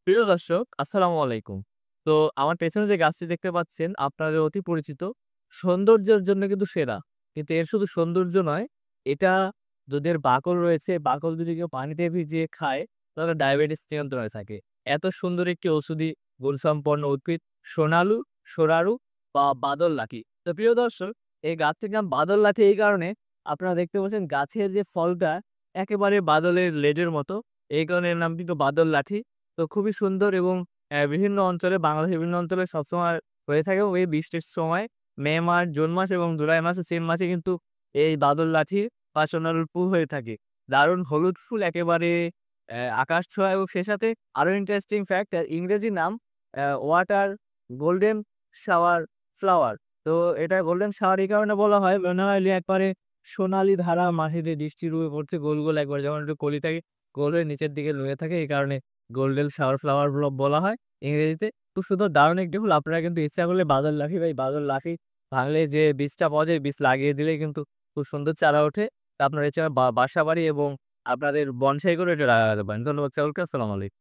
প্রিয় দর্শক, আসসালামু আলাইকুম। তো আমার পেছনে যে গাছটি দেখতে পাচ্ছেন আপনাদের অতি পরিচিত। সৌন্দর্যের জন্য কিন্তু সেরা। কিন্তু এর শুধু সৌন্দর্য নয়, এটা যদি এর বাকল রয়েছে, বাকল যদি কেউ পানিতে ভিজিয়ে খায়, তাহলে ডায়াবেটিস নিয়ন্ত্রণে থাকে। এত সুন্দর একটি ঔষধি গুণসম্পন্ন উদ্ভিদ সোনারু বা বাদল লাঠি। তো প্রিয় দর্শক, এই গাছটির নাম বাদল লাঠি এই কারণে, আপনারা দেখতে পাচ্ছেন গাছের যে ফলটা একেবারে বাদলের লেজের মতো। এই কারণে এর নাম কিন্তু বাদল লাঠি। তো খুবই সুন্দর এবং বিভিন্ন অঞ্চলে বাংলাদেশের বিভিন্ন অঞ্চলে সবসময় হয়ে থাকে এবং এই বৃষ্টির সময় মে মাস, জুন মাস এবং জুলাই মাসে ৩ মাসে কিন্তু এই বাদল লাঠি বা সোনারুর ফুল হয়ে থাকে। দারুণ হলুদ ফুল একেবারে আকাশ ছোঁয়া এবং সে সাথে আরো ইন্টারেস্টিং ফ্যাক্ট এর ইংরেজি নাম ওয়াটার গোল্ডেন শাওয়ার ফ্লাওয়ার। তো এটা গোল্ডেন শাওয়ার এই কারণে বলা হয় মনে হয় যে একবারে সোনালি ধারা মাটিতে বৃষ্টি রূপে পড়ছে গোল, গোল একবার যেমন একটু কলি থাকে, গোল হয়ে নিচের দিকে নুয়ে থাকে এই কারণে গোল্ডেন শাওয়ার ফ্লাওয়ার বলা হয় ইংরেজিতে। খুব সুন্দর দারুণ একটি ফুল। আপনারা কিন্তু ইচ্ছা করলে বাদল লাফি বা এই বাদল লাফি ভাঙলে যে বীজটা পাওয়া যায়, বীজ লাগিয়ে দিলেই কিন্তু খুব সুন্দর চারা ওঠে। তা আপনারা এছাড়া বাসাবাড়ি এবং আপনাদের বনসাই করে এটা লাগাতে পারেন। ধন্যবাদ সকলকে। আসসালামু আলাইকুম।